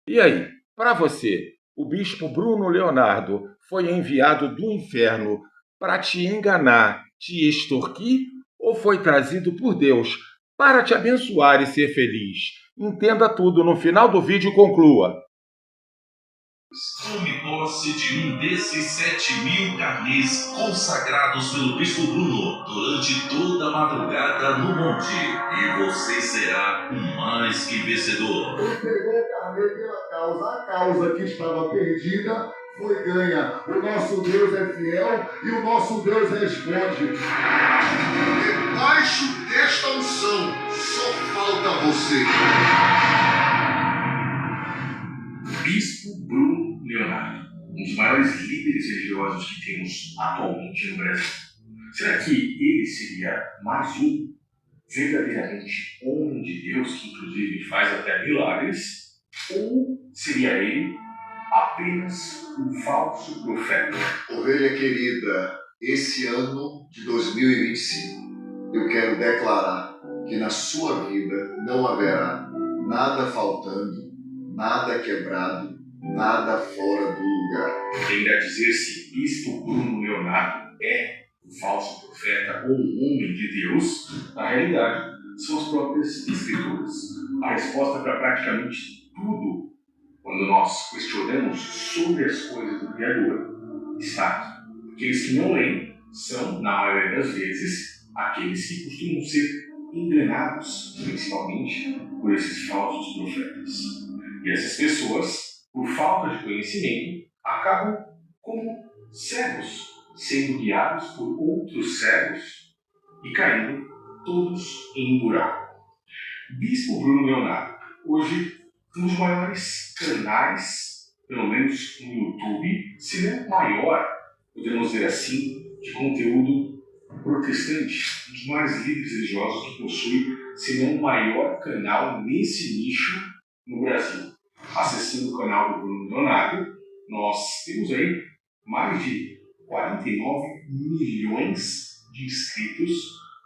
E aí, para você, o bispo Bruno Leonardo foi enviado do inferno para te enganar, te extorquir ou foi trazido por Deus para te abençoar e ser feliz? Entenda tudo no final do vídeo e conclua. Tome posse de um desses 7.000 carnês consagrados pelo bispo Bruno durante toda a madrugada no monte, e você será o mais que vencedor. Ele pegou o carnê pela causa, a causa que estava perdida foi ganha. O nosso Deus é fiel e o nosso Deus responde. Debaixo desta unção, só falta você. Bispo Bruno Leonardo, um dos maiores líderes religiosos que temos atualmente no Brasil. Será que ele seria mais um verdadeiramente homem de Deus, que inclusive faz até milagres? Ou seria ele apenas um falso profeta? Ovelha querida, esse ano de 2025, eu quero declarar que na sua vida não haverá nada faltando, nada quebrado, nada fora do lugar. Tende a dizer se Bispo Bruno Leonardo é um falso profeta ou um homem de Deus, na realidade, são as próprias Escrituras. A resposta para praticamente tudo, quando nós questionamos sobre as coisas do Criador, está aqui. Aqueles que não leem são, na maioria das vezes, aqueles que costumam ser enganados, principalmente, por esses falsos profetas. E essas pessoas, por falta de conhecimento, acabam como cegos, sendo guiados por outros cegos e caindo todos em um buraco. Bispo Bruno Leonardo, hoje um dos maiores canais, pelo menos no YouTube, se não o maior, podemos dizer assim, de conteúdo protestante, um dos maiores líderes religiosos que possui, se não o maior canal nesse nicho no Brasil. Acessando o canal do Bruno Leonardo, nós temos aí mais de 49 milhões de inscritos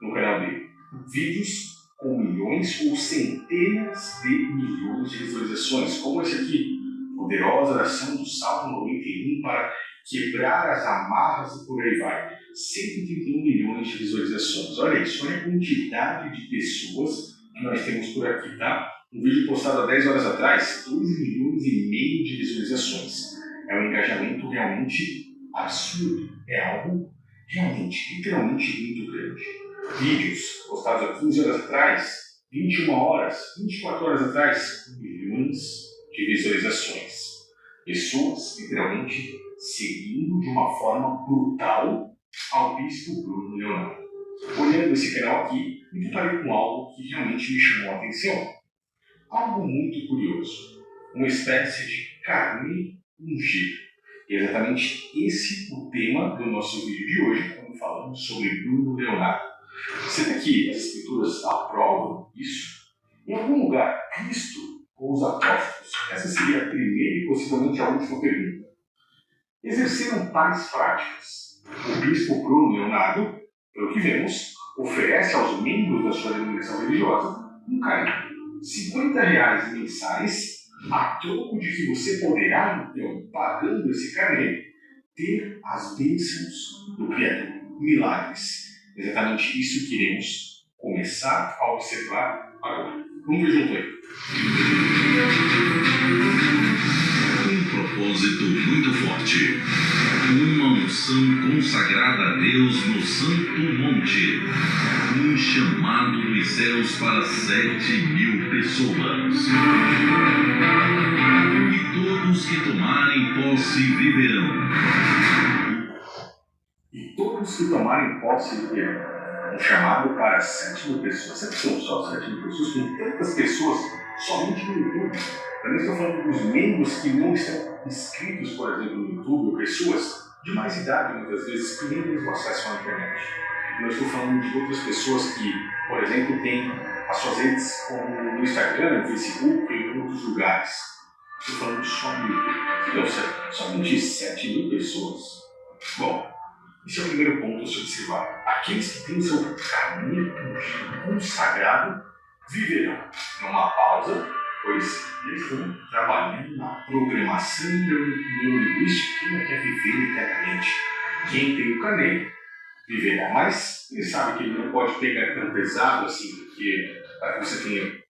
no canal dele. Vídeos com milhões ou centenas de milhões de visualizações, como esse aqui, poderosa oração do Salmo 91 para quebrar as amarras e por aí vai. 131 milhões de visualizações. Olha isso, olha a quantidade de pessoas que nós temos por aqui, tá? Um vídeo postado há 10 horas atrás, 2,5 milhões de visualizações. É um engajamento realmente absurdo. É algo realmente, literalmente muito grande. Vídeos postados há 15 horas atrás, 21 horas, 24 horas atrás, milhões de visualizações. Pessoas, literalmente, seguindo de uma forma brutal ao Bispo Bruno Leonardo. Olhando esse canal aqui, me deparei com algo que realmente me chamou a atenção. Algo muito curioso, uma espécie de carne ungida. E é exatamente esse o tema do nosso vídeo de hoje, quando falamos sobre Bruno Leonardo. Será que as Escrituras aprovam isso? Em algum lugar, Cristo ou os apóstolos, essa seria a primeira e possivelmente a última pergunta, exerceram tais práticas? O bispo Bruno Leonardo, pelo que vemos, oferece aos membros da sua denominação religiosa um carinho. R$50 mensais, a troco de que você poderá, então, pagando esse carnê, ter as bênçãos do Criador, milagres. Exatamente isso que iremos começar a observar agora. Vamos ver junto aí. Um propósito muito forte. Uma unção consagrada a Deus no Santo Monte. Um chamado dos céus para 7.000 pessoas. E todos que tomarem posse viverão. E todos que tomarem posse viverão. Um chamado para 7.000 pessoas. Será que são só 7.000 pessoas? Com tantas pessoas somente no YouTube. Também estou falando dos membros que não estão inscritos, por exemplo, no YouTube, ou pessoas de mais idade, muitas vezes, que nem mesmo acessam a internet. Não estou falando de outras pessoas que, por exemplo, têm as suas redes como no Instagram, no Facebook e em outros lugares. Estou falando só do YouTube. Então, somente 7.000 pessoas. Bom, esse é o primeiro ponto a se observar. Aqueles que têm o seu caminho consagrado viverão. É uma pausa pois eles estão trabalhando na programação neurolinguística. Quem não quer viver eternamente? Quem tem o CANEM viverá, mas ele sabe que ele não pode pegar tão pesado assim, porque para que você tenha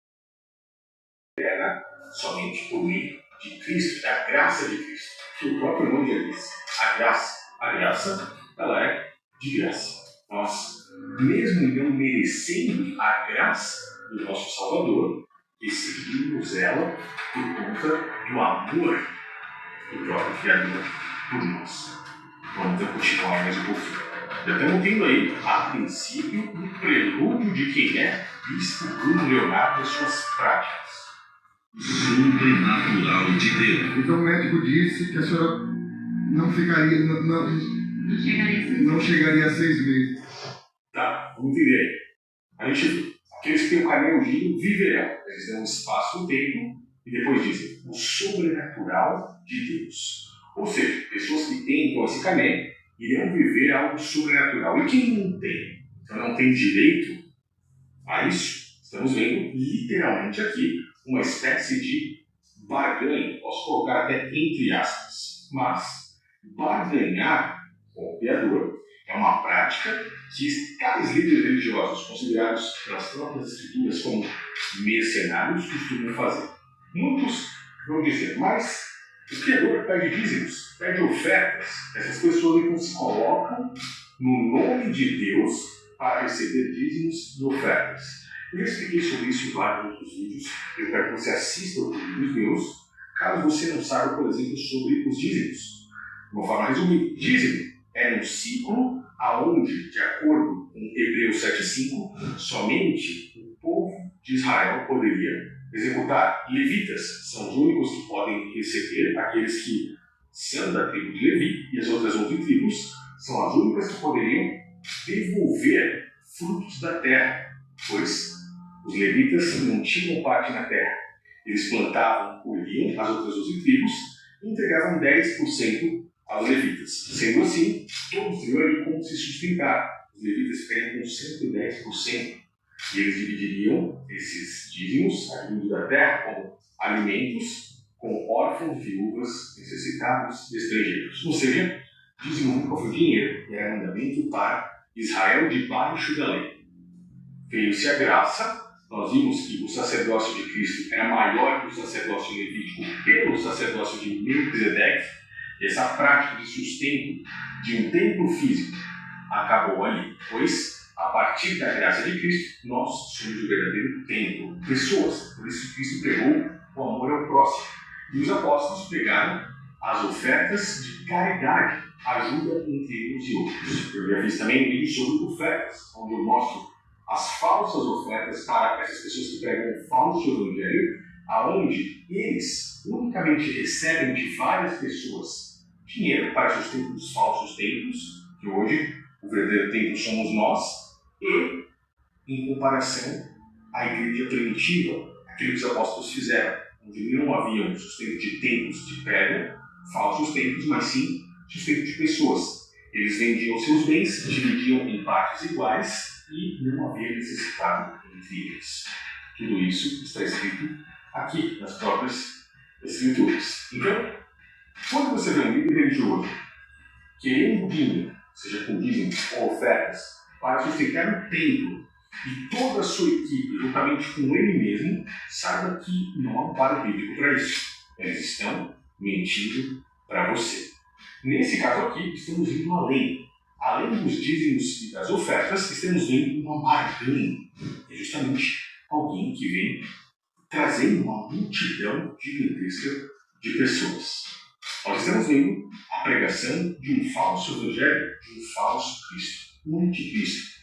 somente por meio de Cristo, da graça de Cristo, que o próprio nome já diz. A graça, ela é de graça. Nós, mesmo não merecendo a graça do nosso Salvador, recebemos ela por conta do amor do próprio Criador por nós. Vamos então continuar mais um pouquinho. Já estamos tendo aí, a princípio, um prelúdio de quem é Bispo Bruno Leonardo e suas práticas. Sobrenatural de Deus. Então o médico disse que a senhora não ficaria, não chegaria a 6 meses. Tá, vamos entender aí. A gente viu, aqueles que têm o CANEM ungido viverão. Eles dão um espaço no tempo e depois dizem o sobrenatural de Deus. Ou seja, pessoas que têm então esse CANEM irão viver algo sobrenatural. E quem não tem, então não tem direito a isso, estamos vendo literalmente aqui uma espécie de barganha, posso colocar até entre aspas, mas barganhar com o Criador é uma prática que tais líderes religiosos, considerados pelas próprias escrituras como mercenários, costumam fazer. Muitos vão dizer, mas o Criador pede dízimos, pede ofertas. Essas pessoas então se colocam no nome de Deus para receber dízimos e ofertas. Eu já expliquei sobre isso em vários outros vídeos. Eu quero que você assista os vídeos meus, caso você não saiba, por exemplo, sobre os dízimos. De uma forma resumida, dízimo é um ciclo aonde, de acordo com Hebreus 7,5, somente o povo de Israel poderia executar. Levitas são os únicos que podem receber, aqueles que são da tribo de Levi, e as outras 11 tribos são as únicas que poderiam devolver frutos da terra, pois os levitas não tinham parte na terra. Eles plantavam, colhiam as outras 12 tribos e entregavam 10% aos levitas. Sendo assim, todos teriam como se sustentar. Os levitas ficariam com 110%. E eles dividiriam esses dízimos, advindos da terra, como alimentos, com órfãos, viúvas, necessitados e estrangeiros. Ou seja, dízimo nunca foi dinheiro, e era mandamento para Israel debaixo da lei. Veio-se a graça. Nós vimos que o sacerdócio de Cristo era maior que o sacerdócio levítico pelo sacerdócio de Melquisedeque. Essa prática de sustento de um templo físico acabou ali, pois a partir da graça de Cristo nós somos o verdadeiro templo, pessoas. Por isso Cristo pregou o amor ao próximo. E os apóstolos pegaram as ofertas de caridade, ajuda entre uns e outros. Eu já fiz também um vídeo sobre ofertas, onde eu mostro as falsas ofertas para essas pessoas que pregam um falso evangelho, aonde eles unicamente recebem de várias pessoas dinheiro para sustento dos falsos templos, que hoje o verdadeiro templo somos nós, e, em comparação à igreja primitiva, aquilo que os apóstolos fizeram, onde não havia um sustento de templos de pedra, falsos templos, mas sim sustento de pessoas. Eles vendiam seus bens, dividiam em partes iguais, e não havia necessidade entre eles. Tudo isso está escrito aqui, nas próprias Escrituras. Então, quando você vê um líder religioso querendo dinheiro, seja com dízimo ou ofertas, para sustentar o templo e toda a sua equipe, juntamente com ele mesmo, saiba que não há um amparo bíblico para isso. Eles estão mentindo para você. Nesse caso aqui, estamos indo além. Além dos dízimos e das ofertas, estamos vendo uma barganha. É justamente alguém que vem trazendo uma multidão gigantesca de pessoas. Nós estamos vendo a pregação de um falso evangelho, de um falso Cristo, um anticristo,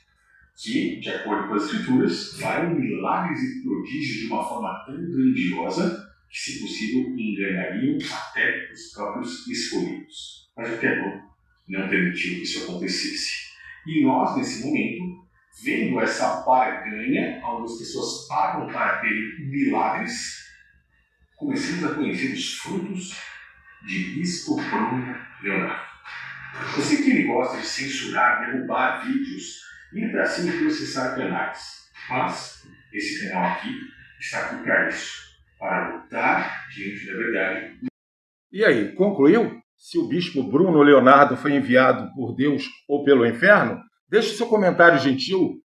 que, de acordo com as Escrituras, fará milagres e prodígios de uma forma tão grandiosa que, se possível, enganariam até os próprios escolhidos. Mas o Criador não permitiu que isso acontecesse. E nós, nesse momento, vendo essa barganha, onde as pessoas pagam para terem milagres, começamos a conhecer os frutos de Bispo Bruno Leonardo. Eu sei que ele gosta de censurar, derrubar vídeos, ir para cima e processar canais. Mas esse canal aqui está aqui para isso. para lutar diante da verdade. E aí, concluiu? Se o bispo Bruno Leonardo foi enviado por Deus ou pelo inferno? Deixe seu comentário gentil